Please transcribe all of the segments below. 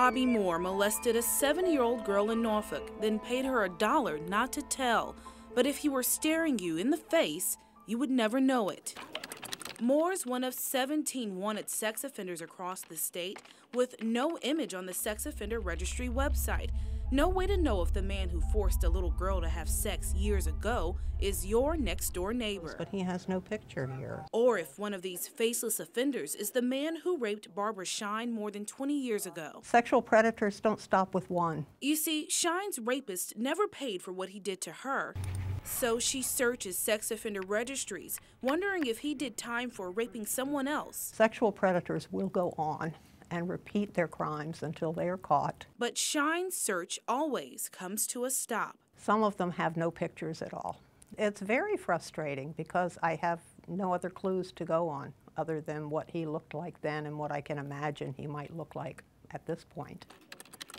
Bobby Moore molested a 7-year-old girl in Norfolk, then paid her $1 not to tell. But if he were staring you in the face, you would never know it. Moore's one of 17 wanted sex offenders across the state, with no image on the sex offender registry website. No way to know if the man who forced a little girl to have sex years ago is your next-door neighbor. But he has no picture here. Or if one of these faceless offenders is the man who raped Barbara Shine more than 20 years ago. Sexual predators don't stop with one. You see, Shine's rapist never paid for what he did to her. So she searches sex offender registries, wondering if he did time for raping someone else. Sexual predators will go on and repeat their crimes until they are caught. But Shine's search always comes to a stop. Some of them have no pictures at all. It's very frustrating because I have no other clues to go on other than what he looked like then and what I can imagine he might look like at this point.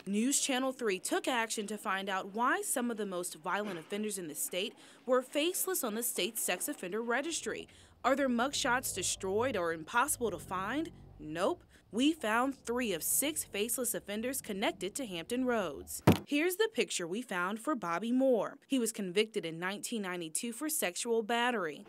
News Channel 3 took action to find out why some of the most violent offenders in the state were faceless on the state's sex offender registry. Are their mugshots destroyed or impossible to find? Nope. We found 3 of 6 faceless offenders connected to Hampton Roads. Here's the picture we found for Bobby Moore. He was convicted in 1992 for sexual battery.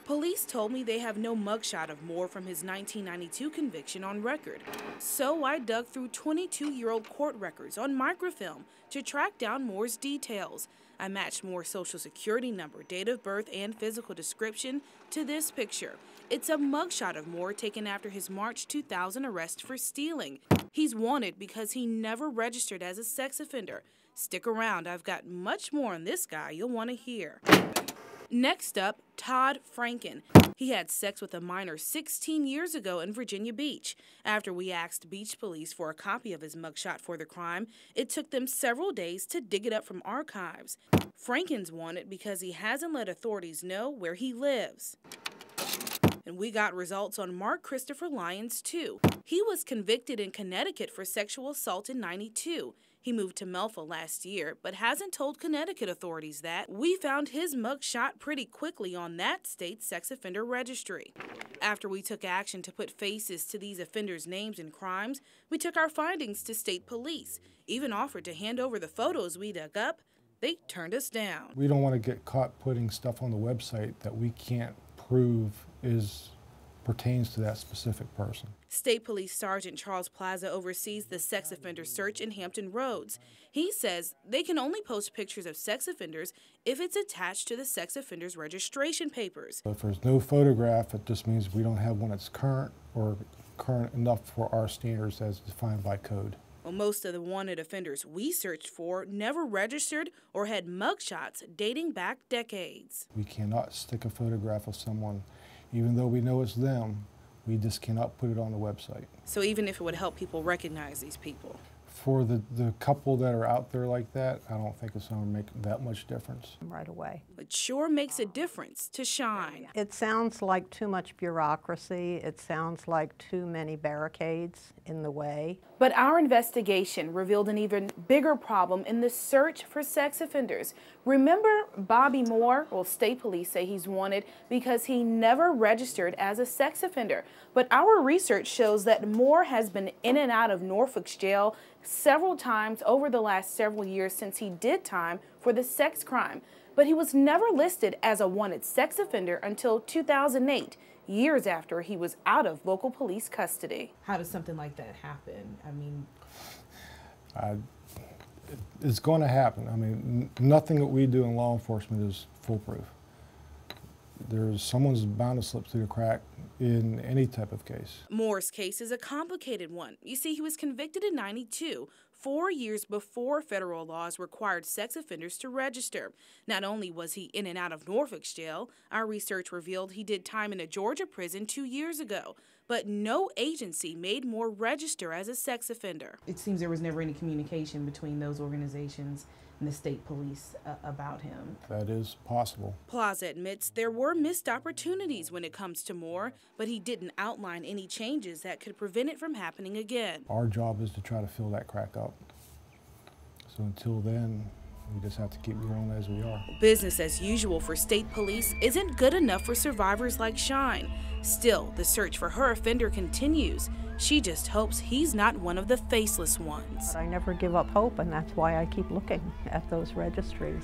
Police told me they have no mugshot of Moore from his 1992 conviction on record. So I dug through 22-year-old court records on microfilm to track down Moore's details. I matched Moore's social security number, date of birth, and physical description to this picture. It's a mugshot of Moore taken after his March 2000 arrest for stealing. He's wanted because he never registered as a sex offender. Stick around, I've got much more on this guy you'll want to hear. Next up, Todd Franken. He had sex with a minor 16 years ago in Virginia Beach. After we asked Beach Police for a copy of his mugshot for the crime, it took them several days to dig it up from archives. Franken's wanted because he hasn't let authorities know where he lives. And we got results on Mark Christopher Lyons, too. He was convicted in Connecticut for sexual assault in '92. He moved to Melfa last year, but hasn't told Connecticut authorities that. We found his mugshot pretty quickly on that state's sex offender registry. After we took action to put faces to these offenders' names and crimes, we took our findings to state police, even offered to hand over the photos we dug up. They turned us down. We don't want to get caught putting stuff on the website that we can't prove pertains to that specific person. State Police Sergeant Charles Plaza oversees the sex offender search in Hampton Roads. He says they can only post pictures of sex offenders if it's attached to the sex offender's registration papers. If there's no photograph, it just means we don't have one that's current or current enough for our standards as defined by code. Well, most of the wanted offenders we searched for never registered or had mugshots dating back decades. We cannot stick a photograph of someone, even though we know it's them. We just cannot put it on the website. So even if it would help people recognize these people? For the couple that are out there like that, I don't think it's going to make that much difference. Right away. It sure makes a difference to Shine. It sounds like too much bureaucracy. It sounds like too many barricades in the way. But our investigation revealed an even bigger problem in the search for sex offenders. Remember Bobby Moore? Well, state police say he's wanted because he never registered as a sex offender. But our research shows that Moore has been in and out of Norfolk's jail several times over the last several years since he did time for the sex crime. But he was never listed as a wanted sex offender until 2008, years after he was out of local police custody. How does something like that happen? I mean, it's going to happen. I mean, nothing that we do in law enforcement is foolproof. Someone's bound to slip through the crack in any type of case. Moore's case is a complicated one. You see, he was convicted in '92, 4 years before federal laws required sex offenders to register. Not only was he in and out of Norfolk's jail, our research revealed he did time in a Georgia prison 2 years ago. But no agency made Moore register as a sex offender. it seems there was never any communication between those organizations and the state police about him. That is possible. Plaza admits there were missed opportunities when it comes to Moore, but he didn't outline any changes that could prevent it from happening again. Our job is to try to fill that crack up. So until then, We just have to keep going as we are. Business as usual for state police isn't good enough for survivors like Shine. Still, the search for her offender continues. She just hopes he's not one of the faceless ones. I never give up hope, and that's why I keep looking at those registries.